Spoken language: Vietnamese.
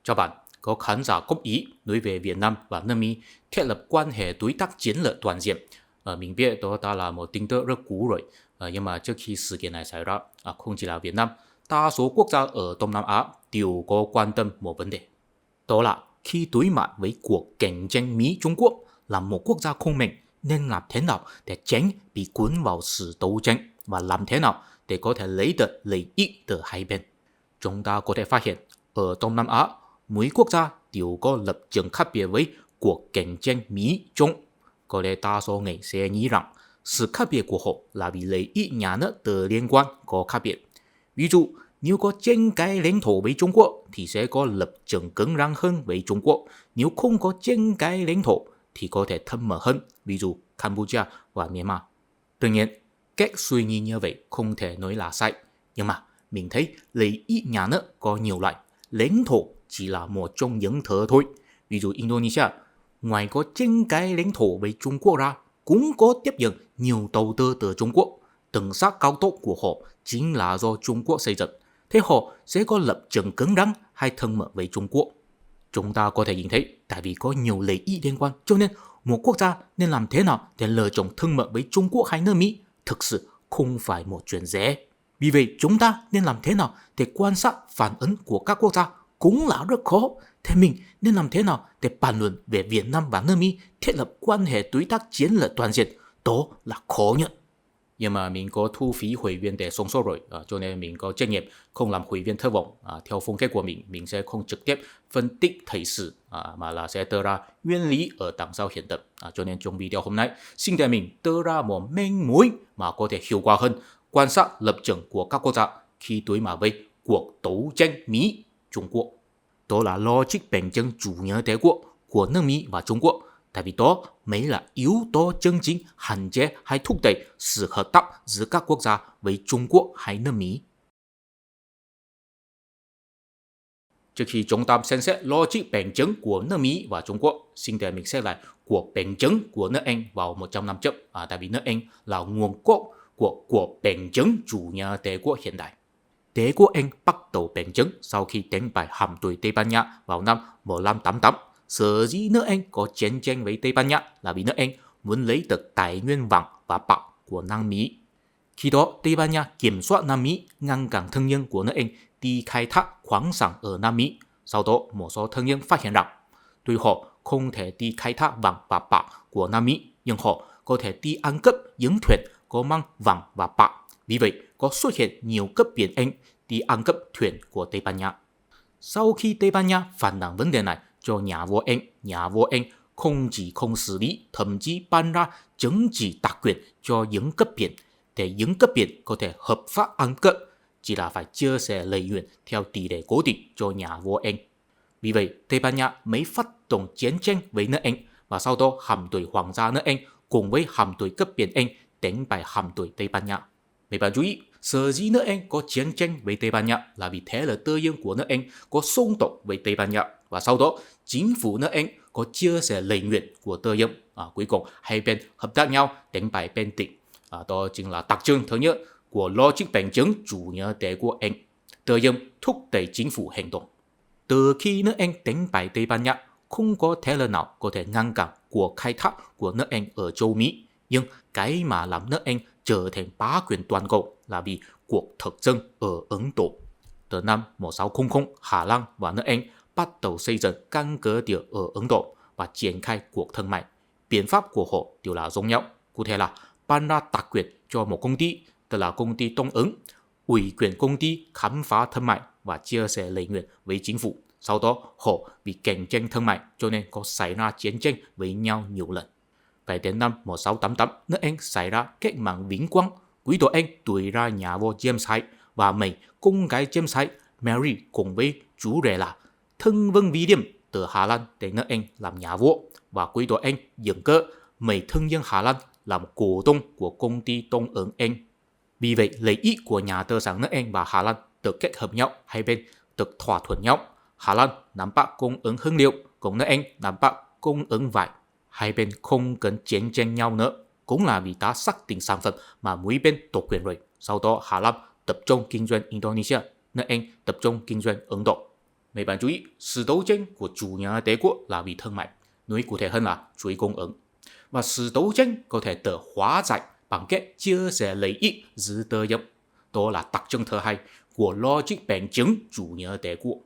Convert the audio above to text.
Chào bạn, có khán giả góp ý nói về Việt Nam và nước Mỹ thiết lập quan hệ đối tác chiến lược toàn diện. Mình biết đó đã là một tin tức rất cũ rồi, nhưng mà trước khi sự kiện này xảy ra, không chỉ là Việt Nam, đa số quốc gia ở Đông Nam Á đều có quan tâm một vấn đề. Đó là khi đối mặt với cuộc cạnh tranh Mỹ-Trung Quốc là một quốc gia không mạnh nên làm thế nào để tránh bị cuốn vào sự đấu tranh và làm thế nào để có thể lấy được lợi ích từ hai bên. Chúng ta có thể phát hiện ở Đông Nam Á, mỗi quốc gia đều có lập trường khác biệt với cuộc cạnh tranh Mỹ-Trung. Có lẽ đa số người sẽ nghĩ rằng sự khác biệt của họ là vì lợi ích nhà nước từ liên quan có khác biệt. Ví dụ, nếu có tranh cãi lãnh thổ với Trung Quốc thì sẽ có lập trường cứng rắn hơn với Trung Quốc. Nếu không có tranh cãi lãnh thổ thì có thể thân mật hơn, ví dụ Campuchia và Myanmar. Tuy nhiên, cách suy nghĩ như vậy không thể nói là sai. Nhưng mà mình thấy lợi ích nhà nước có nhiều loại, lãnh thổ chỉ là một trong những thứ thôi. Ví dụ Indonesia, ngoài có tranh cãi lãnh thổ với Trung Quốc ra, cũng có tiếp nhận nhiều đầu tư từ Trung Quốc. Đường sắt cao tốc của họ chính là do Trung Quốc xây dựng. Thế họ sẽ có lập trường cứng rắn hay thân mật với Trung Quốc? Chúng ta có thể nhìn thấy, tại vì có nhiều lợi ích liên quan, cho nên một quốc gia nên làm thế nào để lựa chọn thân mật với Trung Quốc hay nước Mỹ thực sự không phải một chuyện dễ. Vì vậy chúng ta nên làm thế nào để quan sát phản ứng của các quốc gia cũng là rất khó. Thế mình nên làm thế nào để bàn luận về Việt Nam và nước Mỹ thiết lập quan hệ đối tác chiến lược toàn diện? Đó là khó nhất. Nhưng mà mình có thu phí hội viên để sống sót rồi, cho nên mình có trách nhiệm không làm hội viên thất vọng. Theo phong cách của mình sẽ không trực tiếp phân tích thời sự mà là sẽ đưa ra nguyên lý ở đằng sau hiện tượng. Cho nên trong video hôm nay, xin để mình đưa ra một manh mối mà có thể hiệu quả hơn quan sát lập trường của các quốc gia khi đối mặt với cuộc đấu tranh Mỹ-Trung Quốc. Đó là logic bản chân chủ nghĩa đế quốc của nước Mỹ và Trung Quốc. Tại vì đó mới là yếu tố chân chính hạn chế hay thúc đẩy sự hợp tác giữa các quốc gia với Trung Quốc hay nước Mỹ. Trước khi chúng ta xem xét logic bản chân của nước Mỹ và Trung Quốc, xin để mình xét lại cuộc bản chân của nước Anh vào 100 năm trước. Tại vì nước Anh là nguồn gốc của cuộc bản chân chủ nghĩa đế quốc hiện đại. Đế quốc Anh bắt đầu bản chân sau khi đánh bại hạm đội Tây Ban Nha vào năm 1588. Sở dĩ nước Anh có chiến tranh với Tây Ban Nha là vì nước Anh muốn lấy được tài nguyên vàng và bạc của Nam Mỹ. Khi đó, Tây Ban Nha kiểm soát Nam Mỹ, ngăn cản thương nhân của nước Anh đi khai thác khoáng sản ở Nam Mỹ. Sau đó, một số thương nhân phát hiện rằng, tuy họ không thể đi khai thác vàng và bạc của Nam Mỹ, nhưng họ có thể đi ăn cắp những thuyền có mang vàng và bạc. Vì vậy, có xuất hiện nhiều cướp biển Anh đi ăn cắp thuyền của Tây Ban Nha. Sau khi Tây Ban Nha phản ánh vấn đề này cho nhà vua Anh không chỉ không xử lý, thậm chí ban ra chứng chỉ đặc quyền cho những cướp biển, để những cướp biển có thể hợp pháp ăn cắp, chỉ là phải chia sẻ lợi nhuận theo tỷ lệ cố định cho nhà vua Anh. Vì vậy, Tây Ban Nha mới phát động chiến tranh với nước Anh, và sau đó hạm đội hoàng gia nước Anh cùng với hạm đội cướp biển Anh đánh bại hạm đội Tây Ban Nha. Mấy bạn chú ý, sở dĩ nước Anh có chiến tranh với Tây Ban Nha là vì thế là tư nhân của nước Anh có xung đột với Tây Ban Nha, và sau đó chính phủ nước Anh có chia sẻ lợi nhuận của tư nhân. Cuối cùng hai bên hợp tác nhau đánh bại bên địch. Đó chính là đặc trưng thứ nhất của logic bản chân chủ nghĩa đế quốc Anh. Tư nhân thúc đẩy chính phủ hành động. Từ khi nước Anh đánh bại Tây Ban Nha, không có thế lực nào có thể ngăn cản cuộc khai thác của nước Anh ở châu Mỹ. Nhưng cái mà làm nước Anh trở thành bá quyền toàn cầu là vì cuộc thực dân ở Ấn Độ. Từ năm 1600, Hà Lan và nước Anh bắt đầu xây dựng căn cứ địa ở Ấn Độ và triển khai cuộc thương mại. Biện pháp của họ đều là giống nhau. Cụ thể là ban ra đặc quyền cho một công ty, tức là công ty Đông Ấn, ủy quyền công ty khám phá thương mại và chia sẻ lợi nhuận với chính phủ. Sau đó họ vì cạnh tranh thương mại cho nên có xảy ra chiến tranh với nhau nhiều lần. Vậy đến năm 1688, nước Anh xảy ra cách mạng vĩnh quang. Quý tộc Anh đuổi ra nhà vua James II và mời con gái James II Mary cùng với chú rể là thân vương William từ Hà Lan đến nước Anh làm nhà vua, và quý tộc Anh dựng cớ mời thương dân Hà Lan làm cổ đông của công ty Đông Ấn Anh. Vì vậy, lợi ích của nhà tư sản nước Anh và Hà Lan được kết hợp nhau, hai bên được thỏa thuận nhau. Hà Lan nắm bắt cung ứng hương liệu, còn nước Anh nắm bắt cung ứng vải. Hai bên không cần chiến tranh nhau nữa, cũng là vì đã xác định sản phẩm mà mỗi bên độc quyền rồi. Sau đó Hà Lan tập trung kinh doanh Indonesia, nước Anh tập trung kinh doanh Ấn Độ. Mấy bạn chú ý, sự đấu tranh của chủ nghĩa đế quốc là vì thương mại, nói cụ thể hơn là chuỗi cung ứng. Và sự đấu tranh có thể được hóa giải bằng cách chia sẻ lợi ích giữa tờ nhập. Đó là đặc trưng thứ hai của logic bành trướng chủ nghĩa đế quốc.